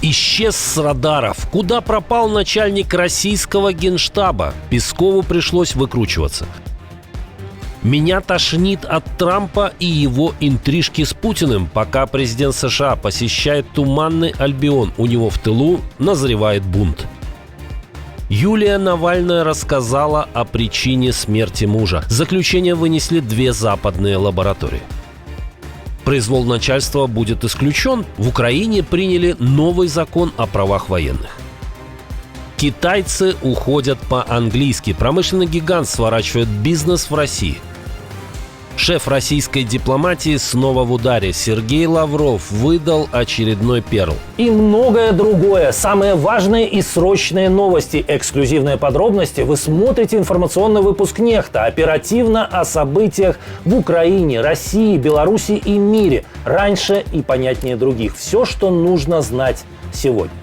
Исчез с радаров. Куда пропал начальник российского генштаба? Пескову пришлось выкручиваться. Меня тошнит от Трампа и его интрижки с Путиным. Пока президент США посещает Туманный Альбион, у него в тылу назревает бунт. Юлия Навальная рассказала о причине смерти мужа. Заключение вынесли 2 западные лаборатории. Произвол начальства будет исключен. В Украине приняли новый закон о правах военных. Китайцы уходят по-английски. Промышленный гигант сворачивает бизнес в России. Шеф российской дипломатии снова в ударе. Сергей Лавров выдал очередной перл. И многое другое. Самые важные и срочные новости. Эксклюзивные подробности вы смотрите информационный выпуск «Нехта». Оперативно о событиях в Украине, России, Беларуси и мире. Раньше и понятнее других. Все, что нужно знать сегодня.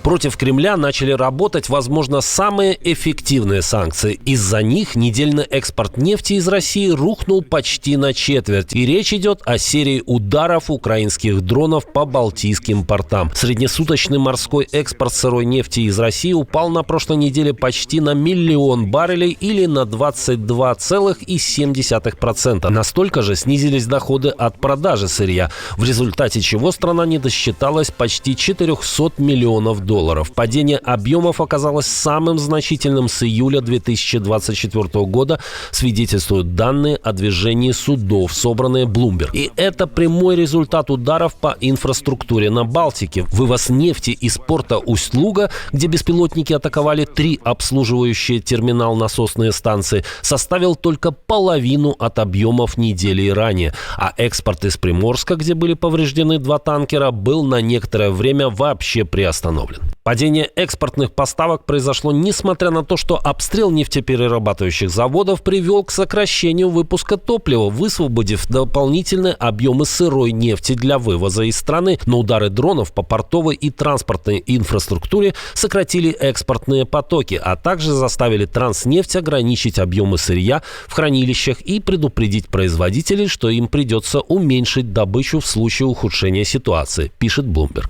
Против Кремля начали работать, возможно, самые эффективные санкции. Из-за них недельный экспорт нефти из России рухнул почти на четверть. И речь идет о серии ударов украинских дронов по балтийским портам. Среднесуточный морской экспорт сырой нефти из России упал на прошлой неделе почти на 1 миллион баррелей или на 22,7%. Настолько же снизились доходы от продажи сырья, в результате чего страна не досчиталась почти 400 миллионов долларов. Падение объемов оказалось самым значительным с июля 2024 года, свидетельствуют данные о движении судов, собранные Bloomberg. И это прямой результат ударов по инфраструктуре на Балтике. Вывоз нефти из порта Усть-Луга, где беспилотники атаковали 3 обслуживающие терминал насосные станции, составил только половину от объемов недели ранее. А экспорт из Приморска, где были повреждены 2 танкера, был на некоторое время вообще приостановлен. Падение экспортных поставок произошло несмотря на то, что обстрел нефтеперерабатывающих заводов привел к сокращению выпуска топлива, высвободив дополнительные объемы сырой нефти для вывоза из страны. Но удары дронов по портовой и транспортной инфраструктуре сократили экспортные потоки, а также заставили Транснефть ограничить объемы сырья в хранилищах и предупредить производителей, что им придется уменьшить добычу в случае ухудшения ситуации, пишет Bloomberg.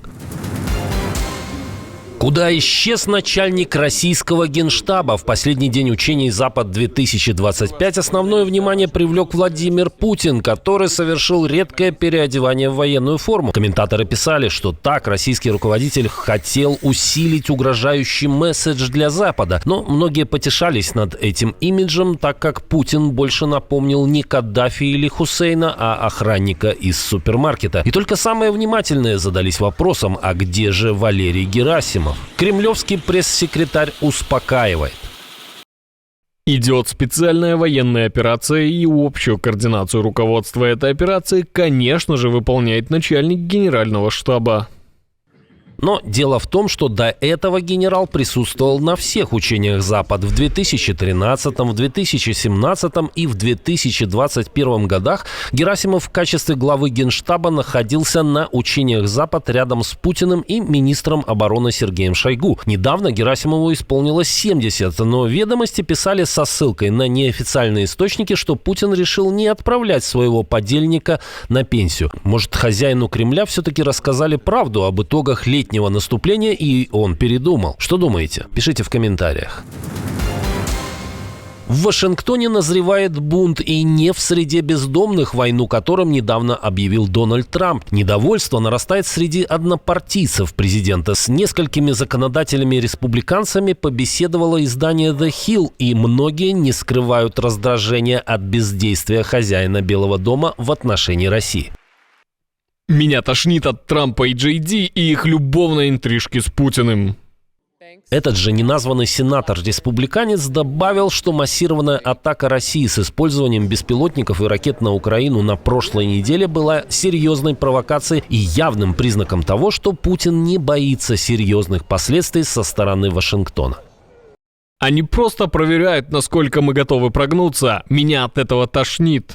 Куда исчез начальник российского генштаба? В последний день учений «Запад-2025» основное внимание привлек Владимир Путин, который совершил редкое переодевание в военную форму. Комментаторы писали, что так российский руководитель хотел усилить угрожающий месседж для Запада. Но многие потешались над этим имиджем, так как Путин больше напомнил не Каддафи или Хусейна, а охранника из супермаркета. И только самые внимательные задались вопросом, а где же Валерий Герасимов? Кремлевский пресс-секретарь успокаивает. Идет специальная военная операция, и общую координацию руководства этой операции, конечно же, выполняет начальник генерального штаба. Но дело в том, что до этого генерал присутствовал на всех учениях «Запад» в 2013, в 2017 и в 2021 годах. Герасимов в качестве главы Генштаба находился на учениях «Запад» рядом с Путиным и министром обороны Сергеем Шойгу. Недавно Герасимову исполнилось 70, но ведомости писали со ссылкой на неофициальные источники, что Путин решил не отправлять своего подельника на пенсию. Может, хозяину Кремля все-таки рассказали правду об итогах летнего наступления, и он передумал. Что думаете? Пишите в комментариях. В Вашингтоне назревает бунт, и не в среде бездомных, войну которым недавно объявил Дональд Трамп. Недовольство нарастает среди однопартийцев президента. С несколькими законодателями-республиканцами побеседовало издание The Hill, и многие не скрывают раздражения от бездействия хозяина Белого дома в отношении России. Меня тошнит от Трампа и Джей Ди и их любовной интрижки с Путиным. Этот же неназванный сенатор-республиканец добавил, что массированная атака России с использованием беспилотников и ракет на Украину на прошлой неделе была серьезной провокацией и явным признаком того, что Путин не боится серьезных последствий со стороны Вашингтона. Они просто проверяют, насколько мы готовы прогнуться. Меня от этого тошнит.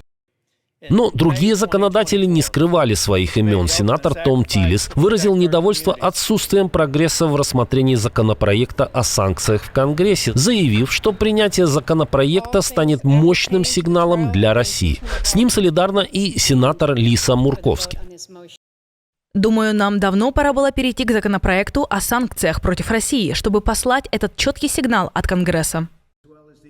Но другие законодатели не скрывали своих имен. Сенатор Том Тиллис выразил недовольство отсутствием прогресса в рассмотрении законопроекта о санкциях в Конгрессе, заявив, что принятие законопроекта станет мощным сигналом для России. С ним солидарна и сенатор Лиса Муркowski. Думаю, нам давно пора было перейти к законопроекту о санкциях против России, чтобы послать этот четкий сигнал от Конгресса.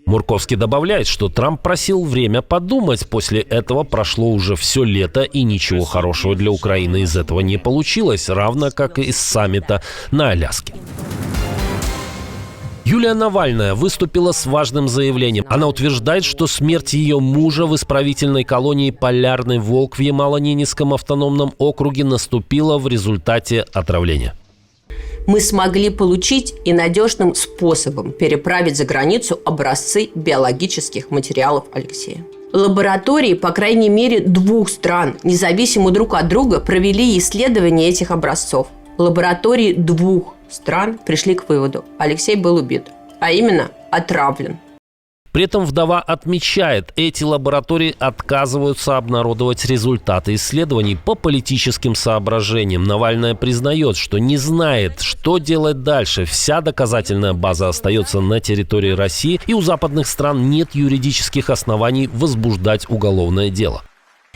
Мурковский добавляет, что Трамп просил время подумать. После этого прошло уже все лето, и ничего хорошего для Украины из этого не получилось, равно как и из саммита на Аляске. Юлия Навальная выступила с важным заявлением. Она утверждает, что смерть ее мужа в исправительной колонии «Полярный волк» в Ямало-Ненецком автономном округе наступила в результате отравления. Мы смогли получить и надежным способом переправить за границу образцы биологических материалов Алексея. Лаборатории, по крайней мере, 2 стран, независимо друг от друга, провели исследования этих образцов. Лаборатории 2 стран пришли к выводу: Алексей был убит, а именно отравлен. При этом вдова отмечает, эти лаборатории отказываются обнародовать результаты исследований по политическим соображениям. Навальная признает, что не знает, что делать дальше. Вся доказательная база остается на территории России, и у западных стран нет юридических оснований возбуждать уголовное дело.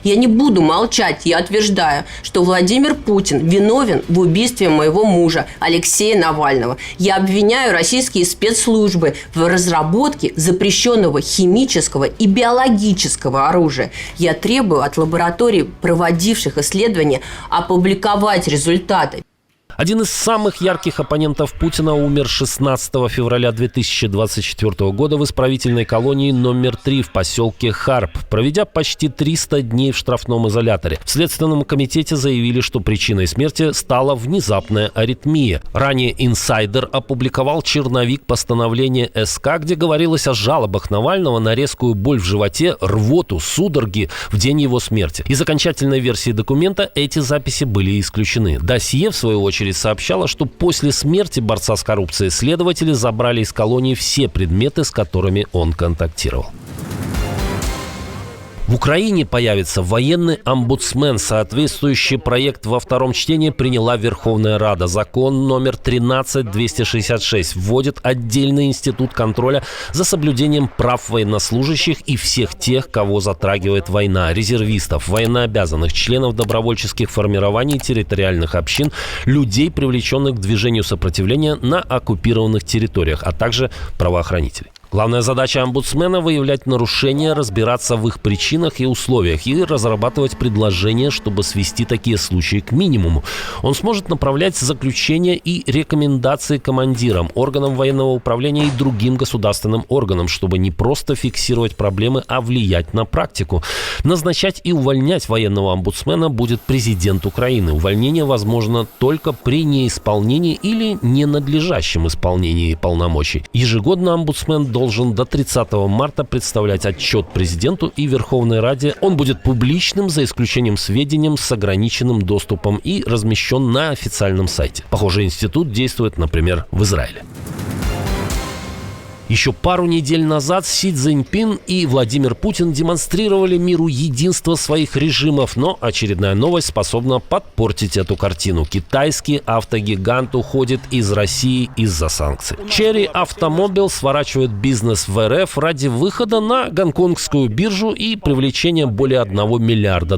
Я не буду молчать, я утверждаю, что Владимир Путин виновен в убийстве моего мужа Алексея Навального. Я обвиняю российские спецслужбы в разработке запрещенного химического и биологического оружия. Я требую от лабораторий, проводивших исследования, опубликовать результаты. Один из самых ярких оппонентов Путина умер 16 февраля 2024 года в исправительной колонии номер 3 в поселке Харп, проведя почти 300 дней в штрафном изоляторе. В Следственном комитете заявили, что причиной смерти стала внезапная аритмия. Ранее «Инсайдер» опубликовал черновик постановления СК, где говорилось о жалобах Навального на резкую боль в животе, рвоту, судороги в день его смерти. Из окончательной версии документа эти записи были исключены. Досье, в свою очередь, сообщала, что после смерти борца с коррупцией следователи забрали из колонии все предметы, с которыми он контактировал. В Украине появится военный омбудсмен. Соответствующий проект во втором чтении приняла Верховная Рада. Закон номер 13266 вводит отдельный институт контроля за соблюдением прав военнослужащих и всех тех, кого затрагивает война: резервистов, военнообязанных, членов добровольческих формирований, территориальных общин, людей, привлеченных к движению сопротивления на оккупированных территориях, а также правоохранителей. Главная задача омбудсмена – выявлять нарушения, разбираться в их причинах и условиях и разрабатывать предложения, чтобы свести такие случаи к минимуму. Он сможет направлять заключения и рекомендации командирам, органам военного управления и другим государственным органам, чтобы не просто фиксировать проблемы, а влиять на практику. Назначать и увольнять военного омбудсмена будет президент Украины. Увольнение возможно только при неисполнении или ненадлежащем исполнении полномочий. Ежегодно омбудсмен должен до 30 марта представлять отчет президенту и Верховной Раде. Он будет публичным, за исключением сведений с ограниченным доступом, и размещен на официальном сайте. Похожий институт действует, например, в Израиле. Еще пару недель назад Си Цзиньпин и Владимир Путин демонстрировали миру единство своих режимов, но очередная новость способна подпортить эту картину. Китайский автогигант уходит из России из-за санкций. Chery Automobile сворачивает бизнес в РФ ради выхода на гонконгскую биржу и привлечения более $1 миллиарда.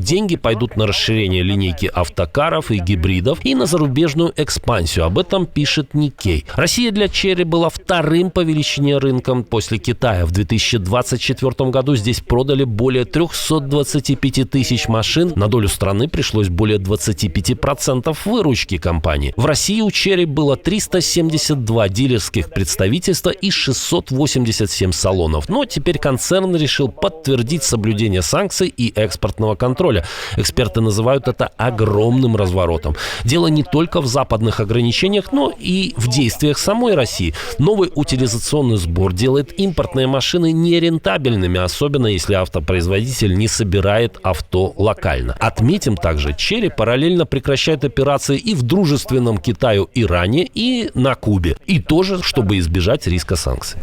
Деньги пойдут на расширение линейки автокаров и гибридов и на зарубежную экспансию. Об этом пишет Nikkei. Россия для Chery была вторым по величине рынком после Китая. В 2024 году здесь продали более 325 тысяч машин. На долю страны пришлось более 25% выручки компании. В России у Chery было 372 дилерских представительства и 687 салонов. Но теперь концерн решил подтвердить соблюдение санкций и экспортного контроля. Эксперты называют это огромным разворотом. Дело не только в западных ограничениях, но и в действиях самой России. Новый утилизационный сбор делает импортные машины нерентабельными, особенно если автопроизводитель не собирает авто локально. Отметим также, Chery параллельно прекращает операции и в дружественном Китаю Иране, и на Кубе. И тоже, чтобы избежать риска санкций.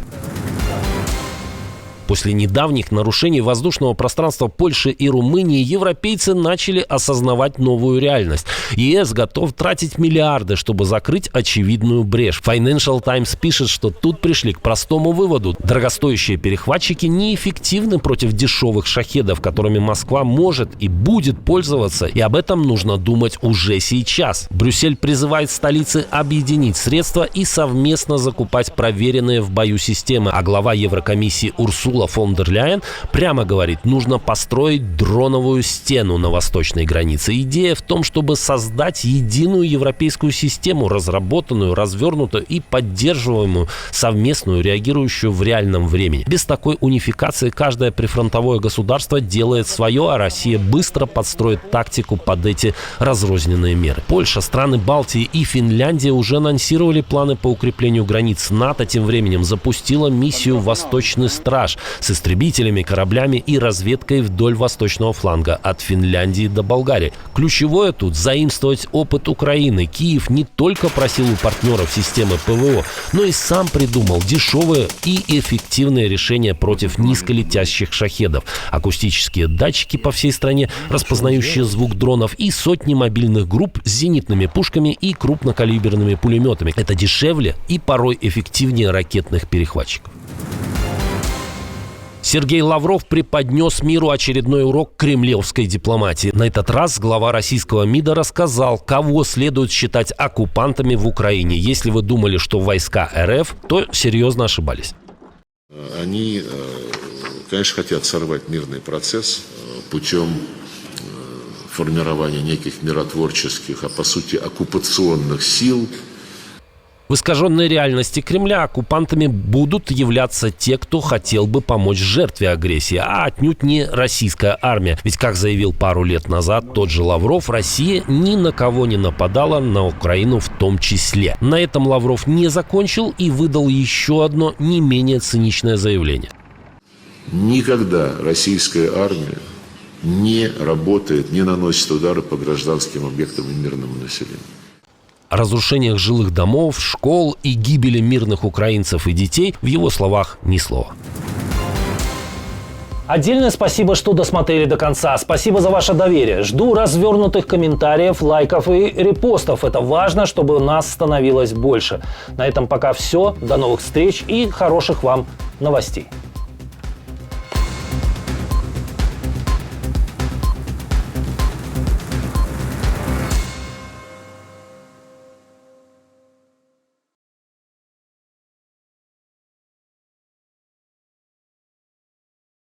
После недавних нарушений воздушного пространства Польши и Румынии европейцы начали осознавать новую реальность. ЕС готов тратить миллиарды, чтобы закрыть очевидную брешь. Financial Times пишет, что тут пришли к простому выводу. Дорогостоящие перехватчики неэффективны против дешевых шахедов, которыми Москва может и будет пользоваться, и об этом нужно думать уже сейчас. Брюссель призывает столицы объединить средства и совместно закупать проверенные в бою системы, а глава Еврокомиссии Урсула фон дер Ляйен прямо говорит, нужно построить дроновую стену на восточной границе. Идея в том, чтобы создать единую европейскую систему, разработанную, развернутую и поддерживаемую, совместную, реагирующую в реальном времени. Без такой унификации каждое прифронтовое государство делает свое, а Россия быстро подстроит тактику под эти разрозненные меры. Польша, страны Балтии и Финляндия уже анонсировали планы по укреплению границ. НАТО тем временем запустила миссию «Восточный страж» с истребителями, кораблями и разведкой вдоль восточного фланга от Финляндии до Болгарии. Ключевое тут – заимствовать опыт Украины. Киев не только просил у партнеров системы ПВО, но и сам придумал дешевые и эффективные решения против низколетящих шахедов. Акустические датчики по всей стране, распознающие звук дронов и сотни мобильных групп с зенитными пушками и крупнокалиберными пулеметами. Это дешевле и порой эффективнее ракетных перехватчиков. Сергей Лавров преподнес миру очередной урок кремлевской дипломатии. На этот раз глава российского МИДа рассказал, кого следует считать оккупантами в Украине. Если вы думали, что войска РФ, то серьезно ошибались. Они, конечно, хотят сорвать мирный процесс путем формирования неких миротворческих, а по сути оккупационных сил. В искаженной реальности Кремля оккупантами будут являться те, кто хотел бы помочь жертве агрессии, а отнюдь не российская армия. Ведь, как заявил пару лет назад тот же Лавров, Россия ни на кого не нападала, на Украину в том числе. На этом Лавров не закончил и выдал еще одно не менее циничное заявление. Никогда российская армия не работает, не наносит удары по гражданским объектам и мирному населению. О разрушениях жилых домов, школ и гибели мирных украинцев и детей в его словах ни слова. Отдельное спасибо, что досмотрели до конца. Спасибо за ваше доверие. Жду развернутых комментариев, лайков и репостов. Это важно, чтобы нас становилось больше. На этом пока все. До новых встреч и хороших вам новостей.